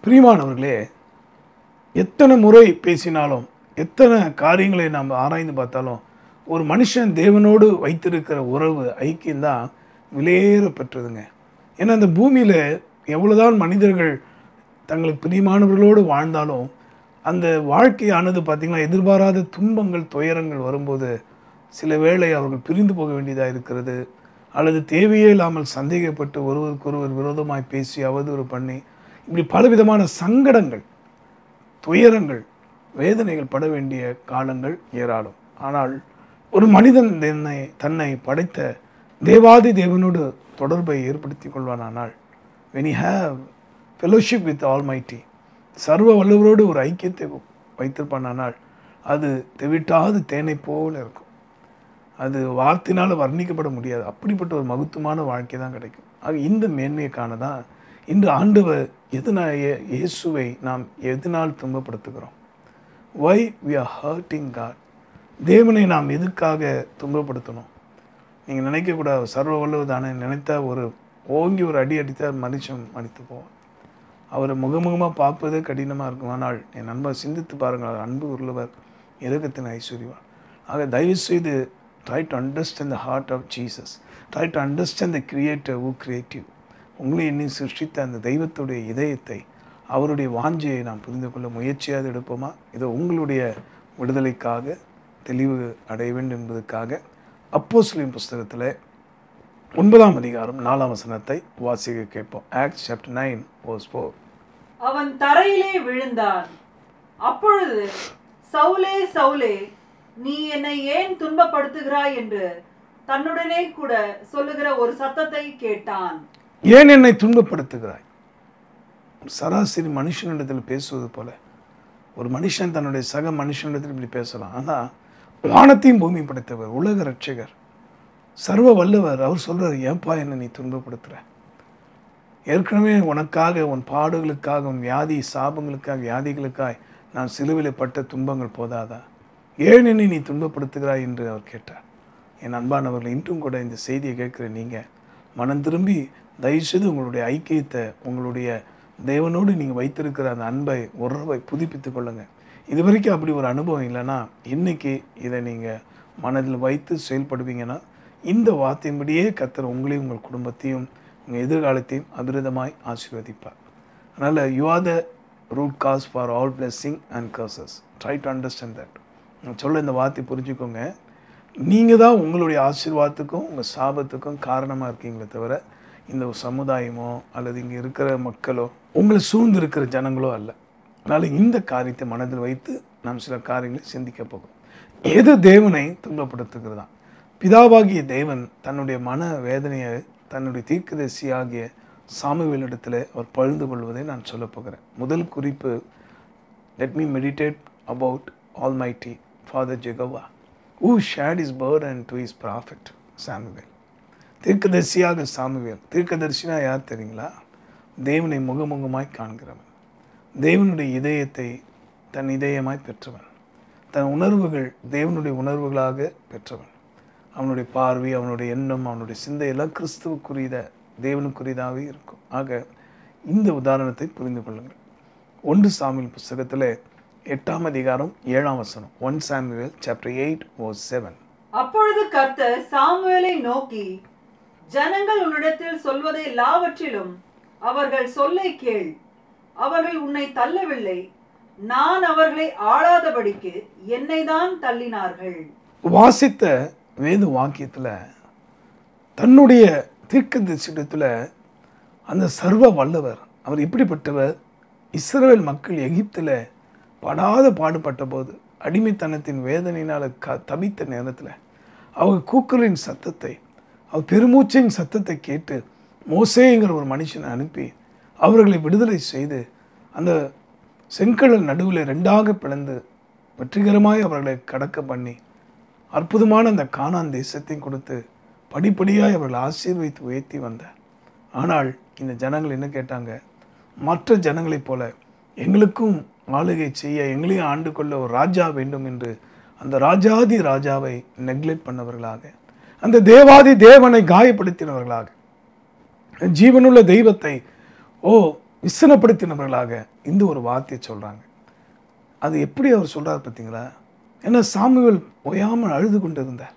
பிரியமானவர்களே, எத்தனை முறை பேசினாலும், எத்தனை காரியங்களை நாம் ஆராய்ந்து பார்த்தாலும், ஒரு மனுஷன் தேவனோடு வைத்திருக்கிற உறவு ஐக்கியம்தான் விலையேற பெற்றதுங்க. ஏன்னா அந்த பூமியில் எவ்வளோதான் மனிதர்கள் தங்களுக்கு பிரியமானவர்களோடு வாழ்ந்தாலும், அந்த வாழ்க்கையானது பார்த்திங்கன்னா எதிர்பாராத துன்பங்கள், துயரங்கள் வரும்போது சில வேளை அவர்கள் பிரிந்து போக வேண்டியதாக இருக்கிறது. அல்லது தேவையே இல்லாமல் சந்தேகப்பட்டு ஒருவருக்கொருவர் விரோதமாய் பேசி அவதூறு பண்ணி இப்படி பலவிதமான சங்கடங்கள், துயரங்கள், வேதனைகள் பட வேண்டிய காலங்கள் ஏராளம். ஆனால் ஒரு மனிதன் தன்னை படைத்த தேவாதி தேவனோடு தொடர்பை ஏற்படுத்தி கொள்வானால், when he have fellowship with Almighty, சர்வ வல்லவரோடு ஒரு ஐக்கியத்தை வைத்திருப்பானால், அது தெவிட்டாது தேனை போல இருக்கும். அது வார்த்தையினால் வர்ணிக்கப்பட முடியாது. அப்படிப்பட்ட ஒரு மகத்துவமான வாழ்க்கை தான் கிடைக்கும். ஆக இந்த மேன்மையை காணதான் இன்று ஆண்டவர் இயேசுவை நாம் எதனால் துன்பப்படுத்துகிறோம்? why we are hurting God? தேவனை நாம் எதுக்காக துன்பப்படுத்தணும்? நீங்கள் நினைக்கக்கூடாது சர்வ வல்லவர் தானே, நினைத்தா ஒரு ஓங்கி ஒரு அடி அடித்தால் மனுஷன் மடித்து போவான். அவரை முகமுகமாக பார்ப்பதே கடினமாக இருக்கும். ஆனால் என் நண்பர் சிந்தித்து பாருங்கள், அவர் அன்பு உள்ளவர், இரக்கத்தின் ஐஸ்வர்யவான். ஆக தயவுசெய்து try to understand the heart of Jesus. Try to understand the creator who created you. உங்களை என்னை சிருஷ்டித்த அந்த தெய்வத்துடைய இதயத்தை, அவருடைய வாஞ்சையை நாம் புரிந்து கொள்ள முயற்சியாக எடுப்போமா? இதோ உங்களுடைய விடுதலைக்காக, தெளிவு அடைய வேண்டும் என்பதற்காக அப்போஸ்தலரின் புஸ்தகத்தில் 9ஆம் அதிகாரம் 4ஆம் வசனத்தை வாசிக்க கேட்போம். Acts chapter 9 verse 4. அவன் தரையிலே விழுந்தான். அப்பொழுது சவுலே சவுலே, நீ என்னை ஏன் துன்பப்படுத்துகிறாய் என்று தன்னுடனே கூட சொல்லுகிற ஒரு சத்தத்தை கேட்டான். ஏன் என்னை துன்பப்படுத்துகிறாய்? சராசரி மனுஷனிடத்தில் பேசுவது போல ஒரு மனுஷன் தன்னுடைய சக மனுஷனிடத்தில் இப்படி பேசலாம். ஆனால் வானத்தையும் பூமி படைத்தவர், உலக ரட்சகர், சர்வ வல்லவர், அவர் சொல்றார், ஏன்பா என்னை நீ துன்பப்படுத்துற? ஏற்கனவே உனக்காக, உன் பாடுகளுக்காக, உன் வியாதி சாபங்களுக்காக, வியாதிகளுக்காய் நான் சிலுவையில் பட்ட துன்பங்கள் போதாதா? ஏன் என்னை நீ துன்பப்படுத்துகிறாய் என்று அவர் கேட்டார். என் அன்பானவர்கள், இன்றும் கூட இந்த செய்தியை கேட்குற நீங்கள் மனம் திரும்பி தயவுசெய்து உங்களுடைய ஐக்கியத்தை, உங்களுடைய தேவனோடு நீங்கள் வைத்திருக்கிற அந்த அன்பை, உறவை புதுப்பித்து கொள்ளுங்கள். இது வரைக்கும் அப்படி ஒரு அனுபவம் இல்லைன்னா இன்றைக்கி இதை நீங்கள் மனதில் வைத்து செயல்படுவீங்கன்னா இந்த வார்த்தையின்படியே கர்த்தர் உங்களையும் உங்கள் குடும்பத்தையும் உங்கள் எதிர்காலத்தையும் அபிரிதமாய் ஆசீர்வதிப்பார். அதனால் you are the root cause for all blessing and curses. Try to understand that. சொல்ல இந்த வார்த்தை புரிஞ்சுக்கோங்க. நீங்கள் தான் உங்களுடைய ஆசீர்வாதத்துக்கும் உங்கள் சாபத்துக்கும் காரணமாக இருக்கீங்களே தவிர இந்த சமுதாயமோ அல்லது இங்கே இருக்கிற மக்களோ உங்களை சூழ்ந்து இருக்கிற ஜனங்களோ அல்ல. அதனால் இந்த காரியத்தை மனதில் வைத்து நாம் சில காரியங்களை சிந்திக்க போகிறோம். எது தேவனை துன்பப்படுத்துகிறதா? பிதாவாகிய தேவன் தன்னுடைய மன வேதனையை தன்னுடைய தீர்க்கதரிசியாகிய சாமுவேலிடத்தில் அவர் பகிர்ந்து கொள்வதை நான் சொல்ல போகிறேன். முதல் குறிப்பு, let me meditate about Almighty Father Jehovah who shared his burden to his prophet Samuel. தீர்க்கதரிசியாக சாமுவேல். தீர்க்கதரிசினா யார் தெரியுங்களா? தேவனை முகமுகமாய் காண்கிறவன், தேவனுடைய இதயத்தை தன் இதயமாய் பெற்றவன், தன் உணர்வுகள் தேவனுடைய உணர்வுகளாக பெற்றவன். அவனுடைய பார்வை, அவனுடைய எண்ணம், அவனுடைய சிந்தையெல்லாம் கிறிஸ்துவுக்குரிய தேவனுக்குரியதாகவே இருக்கும். ஆக இந்த உதாரணத்தை புரிந்து கொள்ளுங்கள். 1 சாமுவேல் புஸ்தகத்தில் 8ஆம் அதிகாரம் 7ஆம் வசனம். 1 Samuel chapter 8 verse 7. அப்பொழுது கர்த்தர் சாமுவேலை நோக்கி, ஜனங்கள் உன்னிடத்தில் சொல்வதை எல்லாவற்றிலும் அவர்கள் சொல்லை கேள். அவர்கள் உன்னை தள்ளவில்லை, நான் அவர்களை ஆளாதபடிக்கு என்னை தான் தள்ளினார்கள். வாசித்த வேத வாக்கியத்தில் தன்னுடைய தீர்க்கதரிசியிடத்தில் அந்த சர்வ வல்லவர், அவர் எப்படிப்பட்டவர்? இஸ்ரவேல் மக்கள் எகிப்தில் படாத பாடுபட்ட போது, அடிமைத்தனத்தின் வேதனையினால் தவித்த நேரத்தில் அவங்க கூக்குரலின் சத்தத்தை, அவர் பெருமூச்சின் சத்தத்தை கேட்டு மோசேங்கிற ஒரு மனுஷனை அனுப்பி அவர்களை விடுதலை செய்து அந்த செங்கடல் நடுவில் 2ஆக பிளந்து வெற்றிகரமாய் அவர்களை கடக்க பண்ணி அற்புதமான அந்த கானான் தேசத்தையும் கொடுத்து படிப்படியாய் அவர்களை ஆசீர்வதித்து உயர்த்தி வந்தார். ஆனால் இந்த ஜனங்கள் என்ன கேட்டாங்க? மற்ற ஜனங்களைப் போல எங்களுக்கும் ஆளுகை செய்ய, எங்களையும் ஆண்டு கொள்ள ஒரு ராஜா வேண்டும் என்று அந்த ராஜாதி ராஜாவை நெக்லெக்ட் பண்ணவர்களாக, அந்த தேவாதி தேவனை காயப்படுத்தினவர்களாக, ஜீவனுள்ள தெய்வத்தை விசனப்படுத்தினவர்களாக இந்த ஒரு வார்த்தையை சொல்கிறாங்க. அது எப்படி அவர் சொல்கிறார் பார்த்தீங்களா? ஏன்னா சாமுவேல் ஓயாமல் அழுது கொண்டு இருந்தார்.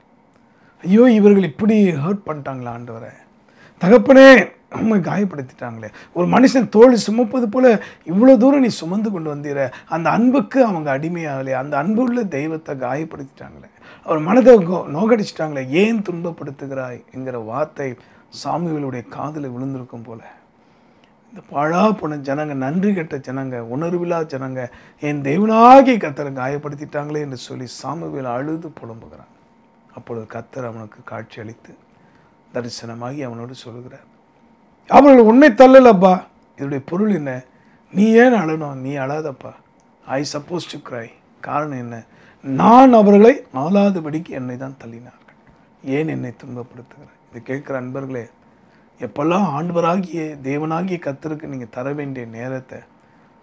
ஐயோ, இவர்கள் இப்படி ஹர்ட் பண்ணிட்டாங்களா ஆண்டவரை, தகப்பனே நம்ம காயப்படுத்திட்டாங்களே, ஒரு மனுஷன் தோல் சுமப்பது போல இவ்வளோ தூரம் நீ சுமந்து கொண்டு வந்தீர, அந்த அன்புக்கு அவங்க அடிமையாகலையே, அந்த அன்புள்ள தெய்வத்தை காயப்படுத்திட்டாங்களே, அவர் மனதை நோகடிச்சிட்டாங்களே, ஏன் துன்பப்படுத்துகிறாய் என்கிற வார்த்தை சாமுவேலுடைய காதில் விழுந்திருக்கும் போல. இந்த பாழா போன ஜனங்க, நன்றி கெட்ட ஜனங்க, உணர்வில்லா ஜனங்க, என் தேவனாகிய கர்த்தரை காயப்படுத்திட்டாங்களே என்று சொல்லி சாமுவேல் அழுது புலம்புகிறான். அப்பொழுது கர்த்தர் அவனுக்கு காட்சி அளித்து தரிசனமாகி அவனோடு சொல்லுகிறார், அவர்கள் உன்னை தள்ளலப்பா, இதனுடைய பொருள் என்ன, நீ ஏன் அழணும், நீ அழாதப்பா, ஐ சப்போஸ் டு கிரை. காரணம் என்ன, நான் அவர்களை ஆளாதபடிக்கு என்னை தான் தள்ளினார்கள், ஏன் என்னை துன்பப்படுத்துகிறார். இதை கேட்குற அன்பர்களே, எப்பெல்லாம் ஆண்டவராகிய தேவனாகிய கர்த்தருக்கு நீங்கள் தர வேண்டிய நேரத்தை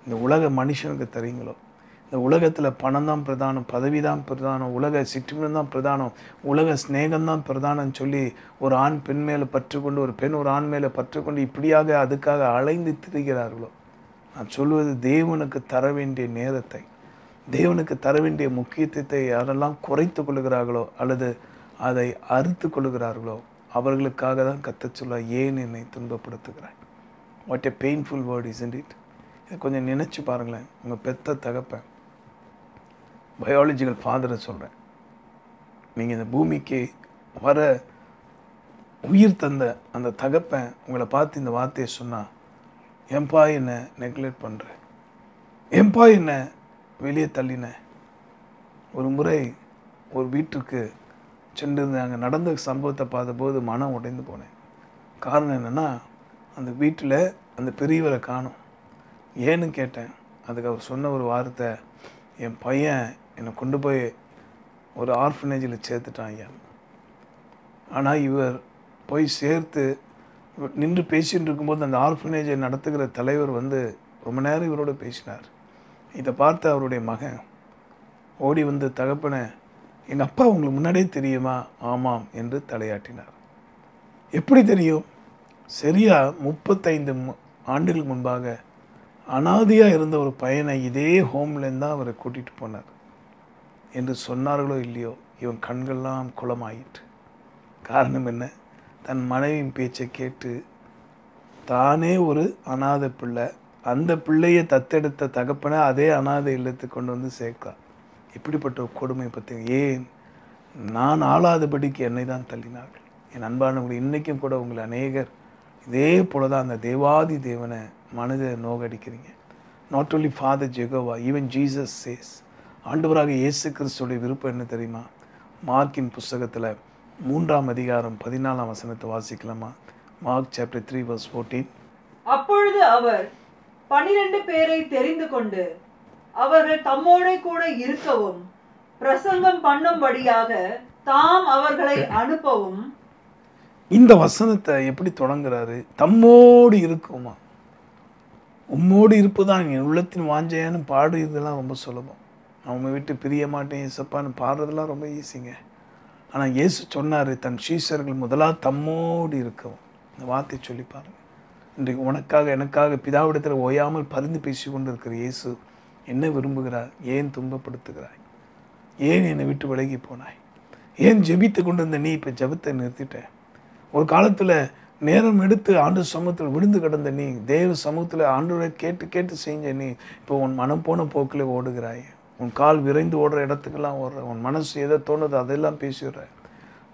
இந்த உலக மனுஷனுக்கு தரீங்களோ, இந்த உலகத்தில் பணம் தான் பிரதானம், பதவி தான் பிரதானம், உலக சிற்றினம் தான் பிரதானம், உலக ஸ்நேகம்தான் பிரதானம்னு சொல்லி ஒரு ஆண் பெண் மேலே பற்றுக்கொண்டு, ஒரு பெண் ஒரு ஆண் மேலே பற்றுக்கொண்டு இப்படியாக அதுக்காக அலைந்து திரிகிறார்களோ, நான் சொல்வது தேவனுக்கு தர வேண்டிய நேரத்தை, தேவனுக்கு தர வேண்டிய முக்கியத்துவத்தை யாரெல்லாம் குறைத்து கொள்கிறார்களோ அல்லது அதை அறுத்து கொள்கிறார்களோ அவர்களுக்காக தான் கர்த்தர் சொல்ல, ஏன் என்னை துன்பப்படுத்துகிறாய். What a painful word isn't it. இதை கொஞ்சம் நினச்சி பாருங்களேன். உங்கள் பெத்த தகப்பன், பயாலஜிக்கல் ஃபாதரை சொல்கிறேன், நீங்கள் இந்த பூமிக்கு வர உயிர் தந்த அந்த தகப்பன் உங்களை பார்த்து இந்த வார்த்தையை சொன்னால், ஏன்பா என்னை நெக்லெக்ட் பண்ணுற, ஏன்பா என்னை வெளியே தள்ளின. ஒரு முறை ஒரு வீட்டுக்கு சென்று அங்கே நடந்த சம்பவத்தை பார்த்தபோது மனம் உடைந்து போனேன். காரணம் என்னென்னா, அந்த வீட்டில் அந்த பெரியவரை காணும். ஏன்னு கேட்டேன். அதுக்கு அவர் சொன்ன ஒரு வார்த்தை, என் பையன் என்னை கொண்டு போய் ஒரு ஆர்ஃபனேஜில் சேர்த்துட்டான் ஐயா. ஆனால் இவர் போய் சேர்த்து நின்று பேசிகிட்டு இருக்கும்போது அந்த ஆர்ஃபனேஜை நடத்துகிற தலைவர் வந்து ரொம்ப நேரம் இவரோட பேசினார். இதை பார்த்து அவருடைய மகன் ஓடி வந்து, தகப்பனை எங்கள் அப்பா உங்களுக்கு முன்னாடியே தெரியுமா? ஆமாம் என்று தலையாட்டினார். எப்படி தெரியும்? சரியா 35 ஆண்டுகள் முன்பாக அனாதையாக இருந்த ஒரு பையனை இதே ஹோம்லேருந்து தான் அவரை கூட்டிகிட்டு போனார் என்று சொன்னார்களோ இல்லையோ, இவன் கண்கள்லாம் குளமாயிற்று. காரணம் என்ன? தன் மனைவியின் பேச்சை கேட்டு தானே ஒரு அனாதை பிள்ளை, அந்த பிள்ளையை தத்தெடுத்த தகப்பனை அதே அனாதை இல்லத்துக்கு கொண்டு வந்து சேர்க்கார். இப்படிப்பட்ட ஒரு கொடுமை பற்றி, ஏன் நான் ஆளாதபடிக்கு என்னை தான் தள்ளினார்கள். என் அன்பானவர்கள், இன்றைக்கும் கூட உங்களை அநேகர் இதே போல தான் அந்த தேவாதி தேவனை மனதை நோகடிக்கிறீங்க. Not only father Jehovah, even Jesus says. ஆண்டவராக இயேசு கிறிஸ்துடைய விருப்பம் என்ன தெரியுமா? மார்க்கின் புஸ்தகத்தில் 3ஆம் அதிகாரம் 14ஆம் வசனத்தை வாசிக்கலாமா? Mark chapter 3 verse 14. அப்பொழுது அவர் 12 பேரை தெரிந்து கொண்டு அவர்கள் தம்மோட கூட இருக்கவும் பிரசங்கம் பண்ணும்படியாக தாம் அவர்களை அனுப்பவும். இந்த வசனத்தை எப்படி தொடங்குறாரு? தம்மோடு இருக்குமா, உம்மோடு இருப்பதான் என் உள்ளத்தின் வாஞ்சையான்னு பாடு. இதெல்லாம் ரொம்ப சுலபம். நான் உண்மை விட்டு பிரிய மாட்டேன் ஏசப்பான்னு பாடுறதெல்லாம் ரொம்ப ஈஸிங்க. ஆனால் இயேசு சொன்னார், தன் சீஷர்கள் முதலாக தம்மோடு இருக்கவும். இந்த வார்த்தை சொல்லி பாருங்க. இன்றைக்கு உனக்காக எனக்காக பிதாவிடத்தில் ஓயாமல் பரிந்து பேசி கொண்டு இருக்கிற இயேசு என்ன விரும்புகிறார்? ஏன் துன்பப்படுத்துகிறாய்? ஏன் என்னை விட்டு விலகி போனாய்? ஏன் ஜெபித்து கொண்டு இருந்த நீ இப்போ ஜெபத்தை நிறுத்திட்ட? ஒரு காலத்தில் நேரம் எடுத்து ஆண்டு சமூகத்தில் விழுந்து கிடந்த நீ, தேவ சமூகத்தில் ஆண்டவரை கேட்டு கேட்டு செஞ்ச நீ, இப்போ உன் மனம் போன போக்கில் ஓடுகிறாய். உன் கால் விரைந்து ஓடுற இடத்துக்கெல்லாம் ஓடுற, உன் மனசு எதை தோணுது அதெல்லாம் பேசிடுற,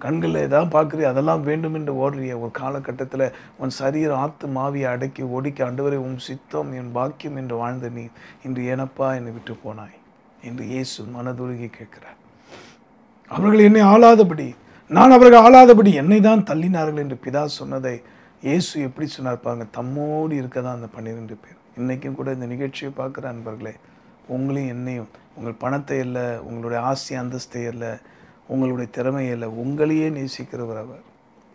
கண்களில் எதாவது பார்க்குறிய அதெல்லாம் வேண்டும் என்று ஓடுறிய. ஒரு காலகட்டத்தில் உன் சரீரம் ஆத்து மாவியை அடக்கி ஒடுக்கி ஆண்டவரை உன் சித்தம் என் பாக்கியம் என்று வாழ்ந்த நீ இன்று ஏனப்பா என்னை விட்டு போனாய் என்று இயேசு மனதுருகி கேட்கிறார். அவர்கள் என்னை ஆளாதபடி, நான் அவர்கள் ஆளாதபடி என்னை தான் தள்ளினார்கள் என்று பிதா சொன்னதை இயேசு எப்படி சொன்னார் பாருங்க. தம்மோடு இருக்க தான் அந்த 12 பேர். இன்றைக்கும் கூட இந்த நிகழ்ச்சியை பார்க்குற அன்பர்களே, உங்களையும் என்னையும், உங்கள் பணத்தை இல்லை, உங்களுடைய ஆசை அந்தஸ்தை இல்லை, உங்களுடைய திறமை இல்லை, உங்களையே நேசிக்கிறவர் அவர்.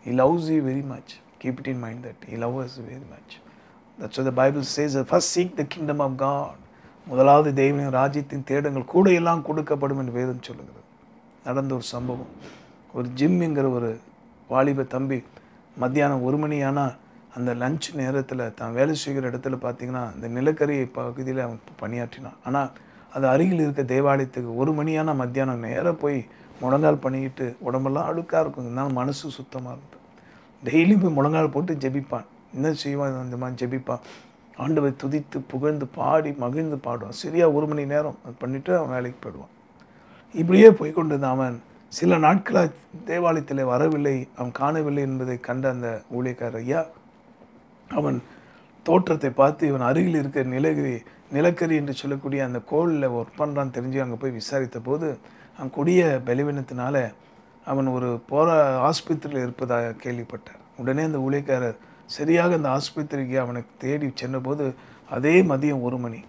He loves you very much. Keep it in mind that He loves us very much. That's what the Bible says. First seek the kingdom of God. முதலாவது தேவனின் ராஜ்யத்தின் தேடுங்கள், கூட எல்லாம் கொடுக்கப்படும் என்று வேதம் சொல்லுகிறது. நடந்த ஒரு சம்பவம். ஒரு ஜிம் என்கிற ஒரு வாலிப தம்பி மத்தியானம் 1 மணி ஆனால் அந்த லஞ்ச் நேரத்தில் தான் வேலை செய்கிற இடத்துல பார்த்தீங்கன்னா இந்த நிலக்கரி பகுதியில் அவன் பணியாற்றினான். ஆனால் அது அருகில் இருக்க தேவாலயத்துக்கு 1 மணியான மத்தியானம் நேராக போய் முழங்கால் பண்ணிக்கிட்டு உடம்பெல்லாம் அழுக்காக இருக்கும், இருந்தாலும் மனசு சுத்தமாக இருந்தது. டெய்லியும் போய் முழங்கால் போட்டு ஜெபிப்பான். என்ன செய்வான்? இந்த மாதிரி ஜெபிப்பான். ஆண்டவரை துதித்து புகழ்ந்து பாடி மகிழ்ந்து பாடுவான். சரியாக 1 மணி நேரம் அது பண்ணிவிட்டு அவன் வேலைக்கு போயிடுவான். இப்படியே போய்கொண்டு அவன் சில நாட்களாக தேவாலயத்தில் வரவில்லை, அவன் காணவில்லை என்பதை கண்ட அந்த ஊழியக்காரர் ஐயா அவன் தோற்றத்தை பார்த்து இவன் அருகில் இருக்கிற நிலக்கரி என்று சொல்லக்கூடிய அந்த கோளில் ஒர்க் பண்ணுறான்னு தெரிஞ்சு அங்கே போய் விசாரித்த போது அவன் கொடிய பலவீனத்தினால அவன் ஒரு ஆஸ்பத்திரியில் இருப்பதாக கேள்விப்பட்டார். உடனே அந்த ஊழியக்காரர் சரியாக அந்த ஆஸ்பத்திரிக்கு அவனுக்கு தேடி சென்றபோது அதே மதியம் 1 மணி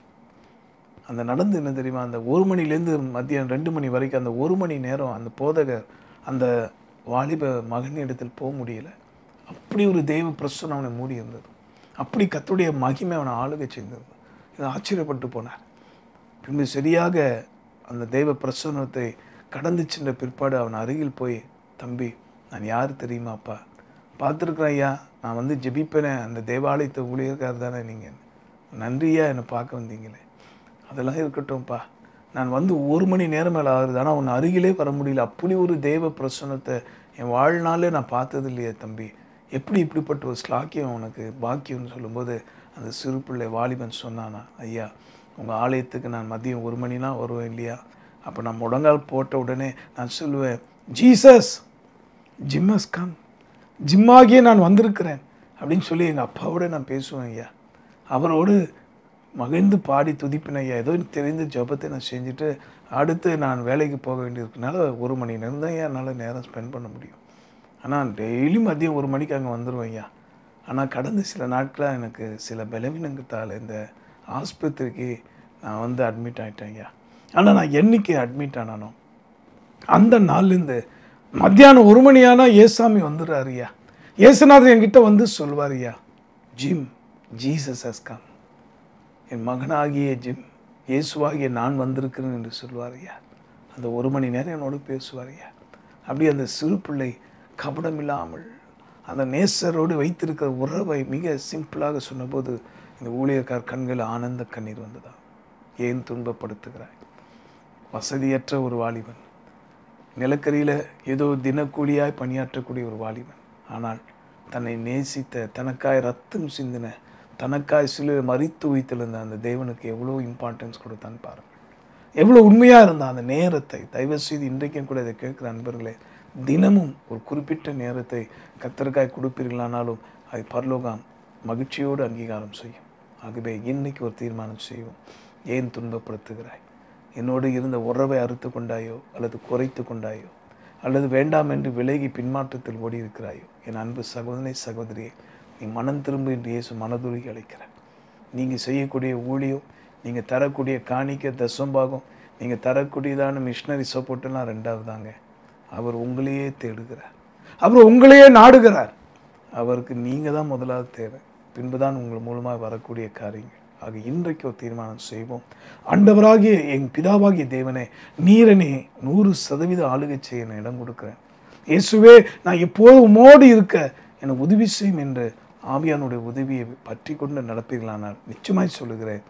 அந்த நடந்து என்ன தெரியுமா, அந்த 1 மணிலேருந்து மதியம் 2 மணி வரைக்கும் அந்த 1 மணி நேரம் அந்த போதகர் அந்த வாலிப மகனிடத்தில் போக முடியலை. அப்படி ஒரு தெய்வ பிரசன்னம் அவனை மூடி இருந்தது. அப்படி கர்த்தருடைய மகிமை அவனை ஆளுகை செய்தது. இதை ஆச்சரியப்பட்டு போனார். பின்பு சரியாக அந்த தெய்வ பிரசன்னத்தை கடந்து சென்ற பிற்பாடு அவன் அருகில் போய், தம்பி நான் யார் தெரியுமாப்பா? பார்த்துருக்குறேன் ஐயா, நான் வந்து ஜெபிப்பேனே அந்த தேவாலயத்தை ஊழியர்கார் தானே நீங்கள், நன்றியா என்னை பார்க்க வந்தீங்களே. அதெல்லாம் இருக்கட்டும்ப்பா, நான் வந்து 1 மணி நேரம் மேலே ஆகுது, ஆனால் உன் அருகிலே வர முடியல. அப்படி ஒரு தெய்வ பிரசன்னத்தை என் வாழ்நாளே நான் பார்த்தது இல்லையே தம்பி, எப்படி இப்படிப்பட்ட ஒரு ஸ்லாக்கியம் உனக்கு பாக்கியம்னு சொல்லும்போது அந்த சிறு பிள்ளை வாலிபன் சொன்னானா, ஐயா உங்கள் ஆலயத்துக்கு நான் மதியம் 1 மணினா வருவேன் இல்லையா, அப்போ நான் முழங்கால் போட்ட உடனே நான் சொல்லுவேன், ஜீசஸ் ஜிம்மஸ் கம், ஜிம்மாகியே நான் வந்திருக்கிறேன் அப்படின்னு சொல்லி எங்கள் அப்பாவோட நான் பேசுவேன் ஐயா. அவரோடு மகிழ்ந்து பாடி துதிப்பின ஐயா. ஏதோ தெரிந்த ஜபத்தை நான் செஞ்சுட்டு அடுத்து நான் வேலைக்கு போக வேண்டியிருக்கனால 1 மணி நேரம் தான் என்னால் நேரம் ஸ்பெண்ட் பண்ண முடியும். ஆனால் டெய்லி மதியம் 1 மணிக்கு அங்கே வந்துடுவேன் ஐயா. ஆனால் கடந்த சில நாட்களாக எனக்கு சில பலவீனங்கத்தால் இந்த ஆஸ்பத்திரிக்கு நான் வந்து அட்மிட் ஆகிட்டேன் ஐயா. ஆனால் நான் என்னைக்கு அட்மிட் ஆனானோ அந்த நாள்லேருந்து மத்தியானம் 1 மணியானா ஏசாமி வந்துடுறாரு ஐயா. ஏசுநாதர் என்கிட்ட வந்து சொல்வார் ஐயா, ஜிம் ஜீசஸ் ஹஸ் கம், என் மகனாகிய ஜிம் இயேசுவாகிய நான் வந்திருக்கிறேன் என்று சொல்வார் ஐயா. அந்த 1 மணி நேரம் என்னோடு பேசுவார் ஐயா. அப்படி அந்த சிறு பிள்ளை கபடமில்லாமல் அந்த நேசரோடு வைத்திருக்கிற உறவை மிக சிம்பிளாக சொன்னபோது இந்த ஊழியக்கார் கண்கள் ஆனந்த கண்ணீர் வந்ததா. ஏன் துன்பப்படுத்துகிறாய்? வசதியற்ற ஒரு வாலிபன், நிலக்கரியில் ஏதோ தினக்கூலியாய் பணியாற்றக்கூடிய ஒரு வாலிபன், ஆனால் தன்னை நேசித்த, தனக்காய் ரத்தம் சிந்தின, தனக்காய் சில மரித்து உயிர்த்திருந்த அந்த தேவனுக்கு எவ்வளோ இம்பார்ட்டன்ஸ் கொடுத்தான்னு பாருங்கள். எவ்வளோ உண்மையாக இருந்தால் அந்த நேரத்தை தயவு செய்து இன்றைக்கும் கூட இதை கேட்குற அன்பர்களே, தினமும் ஒரு குறிப்பிட்ட நேரத்தை கர்த்தருக்காய் கொடுப்பீர்களானாலும் அதை பரலோகம் மகிழ்ச்சியோடு அங்கீகாரம் செய்யும். ஆகவே இன்னைக்கு ஒரு தீர்மானம் செய்வோம். ஏன் துன்பப்படுத்துகிறாய்? என்னோடு இருந்த உறவை அறுத்து கொண்டாயோ அல்லது குறைத்து கொண்டாயோ அல்லது வேண்டாம் என்று விலகி பின்மாற்றத்தில் ஓடி இருக்கிறாயோ? என் அன்பு சகோதரனை சகோதரியை, நீ மனம் திரும்ப என்று இயேசு மனதுருகி அழைக்கிறார். நீங்கள் செய்யக்கூடிய ஊழியம், நீங்கள் தரக்கூடிய காணிக்க தசம்பாகம், நீங்கள் தரக்கூடியதான மிஷினரி சப்போர்ட்டெல்லாம் 2வது தாங்க. அவர் உங்களையே தேடுகிறார், அவர் உங்களையே நாடுகிறார். அவருக்கு நீங்கள் தான் முதலாவது தேவை, பின்புதான் உங்கள் மூலமாக வரக்கூடிய காரியங்கள். ஆக இன்றைக்கு ஒரு தீர்மானம் செய்வோம். ஆண்டவராகிய என் பிதாவாகிய தேவனே, நீரனே 100% ஆளுகை செய்ய நான் இடம் கொடுக்குறேன். இயேசுவே, நான் எப்போதும் உம்மோடு இருக்க எனக்கு உதவி செய்யும் என்று ஆவியானுடைய உதவியை பற்றி கொண்டு நடப்பீர்களானால் நிச்சயமாய் சொல்லுகிறேன்,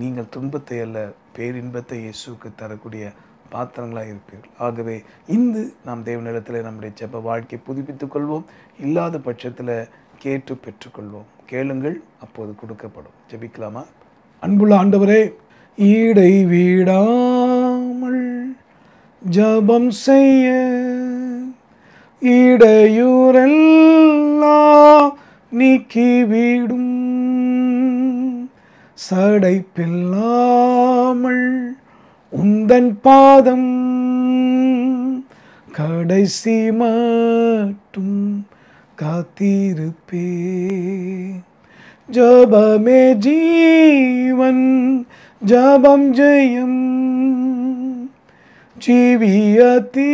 நீங்கள் துன்பத்தை அல்ல பேரின்பத்தை இயேசுக்கு தரக்கூடிய பாத்திரங்களாக இருப்பீர்கள். ஆகவே இன்று நாம் தேவனிடத்தில் நம்முடைய ஜெப வாழ்க்கையை புதுப்பித்துக் கொள்வோம். இல்லாத பட்சத்தில் கேட்டு பெற்றுக்கொள்வோம். கேளுங்கள், அப்போது கொடுக்கப்படும். ஜெபிக்கலாமா? அன்புள்ள ஆண்டவரே, ஈடை வீடாமல் ஜபம் செய்ய இடையூறெல்லாம் நீக்கிவிடும், சடைப்பில்லாமல் உந்தன் பாதம் கடைசி மட்டும் காத்திருப்பே. ஜபமே ஜீவன், ஜபம் ஜெயம், ஜீவியத்திற்கு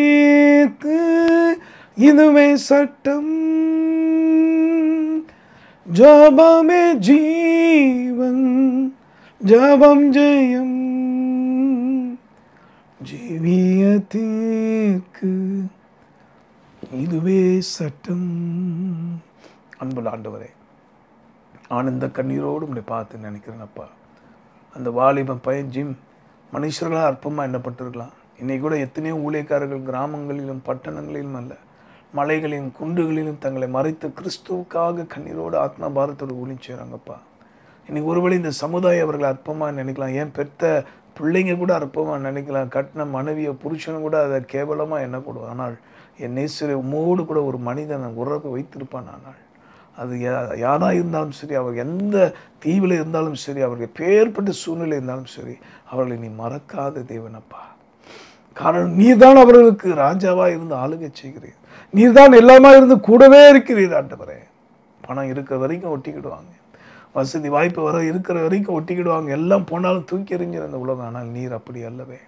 இதுவே சட்டம். ஜபமே ஜீவன், ஜபம் ஜெயம், ஜீவியத்திற்கு இதுவே சட்டம். அன்புள்ள ஆண்டவரே, ஆனந்த கண்ணீரோடு உங்களை பார்த்து நினைக்கிறேனப்பா. அந்த வாலிபன் பையன் ஜிம் மனுஷர்களாக அற்பமாக எண்ணப்பட்டிருக்கலாம். இன்னைக்கு கூட எத்தனையோ ஊழியக்காரர்கள் கிராமங்களிலும் பட்டணங்களிலும் அல்ல, மலைகளிலும் குன்றுகளிலும் தங்களை மறைத்து கிறிஸ்துவுக்காக கண்ணீரோடு ஆத்மா பாரத்தோடு ஊழியம் செய்கிறாங்கப்பா. இன்னைக்கு ஒருவேளை இந்த சமுதாயம் அவர்களை அற்பமாக நினைக்கலாம், ஏன் பெற்ற பிள்ளைங்க கூட அற்பமாக நினைக்கலாம், கட்டின மனைவியை புருஷனும் கூட அதை கேவலமாக எண்ணக்கூடும். ஆனால் என் நேசரை உம்மோடு கூட ஒரு மனிதனை உறவு வைத்திருப்பான். ஆனால் அது யாராக இருந்தாலும் சரி, அவர் எந்த தீவில் இருந்தாலும் சரி, அவர்கள் பேர்பட்ட சூழ்நிலை இருந்தாலும் சரி, அவர்களை நீ மறக்காத தேவனப்பா. காரணம் நீர்தான் அவர்களுக்கு ராஜாவாக இருந்து ஆளுகை செய்கிறீர், நீர்தான் எல்லாமா இருந்து கூடவே இருக்கிறீர் ஆண்டவரே. பணம் இருக்கிற வரைக்கும் ஒட்டிக்கிடுவாங்க, வசதி வாய்ப்பு வர இருக்கிற வரைக்கும் ஒட்டிக்கிடுவாங்க, எல்லாம் போனாலும் தூக்கி எறிஞ்சிற அந்த உலகம். ஆனால் நீர் அப்படி அல்லவே,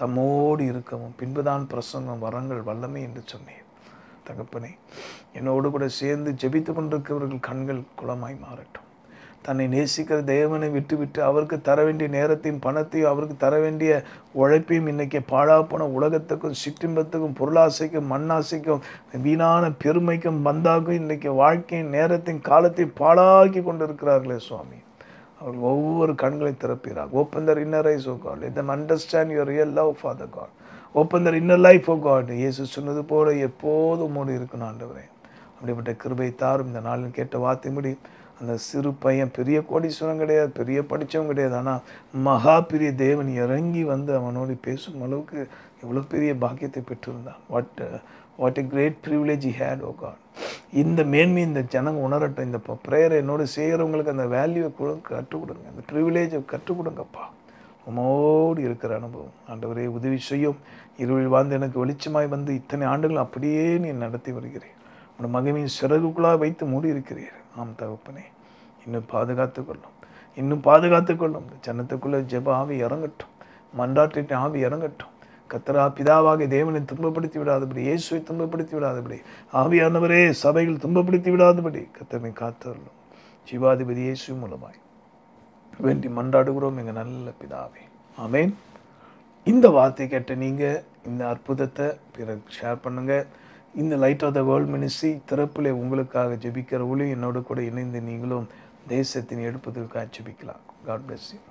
தம்மோடு இருக்கவும் பின்புதான் பிரசங்கம் வரங்கள் வல்லமை என்று சொன்னேன். தகப்பனே, என்னோடு கூட சேர்ந்து ஜெபித்து கொண்டிருக்கிறவர்கள் கண்கள் குளமாய் மாறட்டும். தன்னை நேசிக்கிற தேவனை விட்டு அவருக்கு தர வேண்டிய நேரத்தையும் பணத்தையும் அவருக்கு தர வேண்டிய உழைப்பையும் இன்றைக்கி பாழாப்போன உலகத்துக்கும் சிற்றின்பத்துக்கும் பொருளாசைக்கும் மண்ணாசைக்கும் வீணான பெருமைக்கும் பந்தாக்கும் இன்றைக்கி வாழ்க்கையின் நேரத்தையும் காலத்தையும் பாழாக்கி கொண்டு இருக்கிறார்களே சுவாமி, அவர்கள் ஒவ்வொரு கண்களை திறப்பீராக. Open their inner eyes, O God. Let them understand your real love, Father God. Open their inner life, O God. இயேசு சொன்னது போல எப்போதும் மூடி இருக்கணும் ஆண்டவரே. அப்படிப்பட்ட கிருபை தாரும். இந்த நாளில் கேட்ட வார்த்தைப்படி அந்த சிறு பையன் பெரிய கோடீஸ்வரன் கிடையாது, பெரிய படித்தவன் கிடையாது, ஆனால் மகா பெரிய தேவன் இறங்கி வந்து அவனோடு பேசும் அளவுக்கு எவ்வளோ பெரிய பாக்கியத்தை பெற்றிருந்தான். What a great privilege he had, oh God. இந்த மேன்மை இந்த ஜனங்க உணரட்டும். இந்த ப்ரேயரை என்னோடு செய்கிறவங்களுக்கு அந்த வேல்யூவை கற்றுக் கொடுங்க, அந்த ப்ரிவிலேஜை கற்றுக் கொடுங்கப்பா. உமோடு இருக்கிற அனுபவம் ஆண்டவரே உதவி செய்யும். இருளில் வாழ்ந்து எனக்கு வெளிச்சமாய் வந்து இத்தனை ஆண்டுகள் அப்படியே நீ நடத்தி வருகிறீர். உன்னோட மகிமையின் சிறகுக்குள்ளாக வைத்து மூடி இருக்கிறீர். ஆம் தகப்பனே, இன்னும் பாதுகாத்துக்கொள்ளும், இன்னும் பாதுகாத்துக்கொள்ளும். இந்த ஜனத்துக்குள்ளே ஜெப ஆவி இறங்கட்டும், மன்றாட்டின் ஆவி இறங்கட்டும். கர்த்தரா பிதாவாக தேவனை துன்பப்படுத்தி விடாதபடி, இயேசுவை துன்பப்படுத்தி விடாதபடி, ஆவியானவரே சபைகள் துன்பப்படுத்தி விடாதபடி கர்த்தரை காத்தருளும். ஜீவாதிபதி இயேசு மூலமாய் வேண்டி மன்றாடுகிறோம் எங்கள் நல்ல பிதாவே, ஆமேன். இந்த வார்த்தை கேட்ட நீங்கள் இந்த அற்புதத்தை பிறகு ஷேர் பண்ணுங்கள். இந்த light of the world ministry திறப்பிலே உங்களுக்காக ஜெபிக்கிற ஒளி என்னோடு கூட இணைந்து நீங்களும் தேசத்தின் எடுப்பதற்காக ஜெபிக்கலாம். God bless you.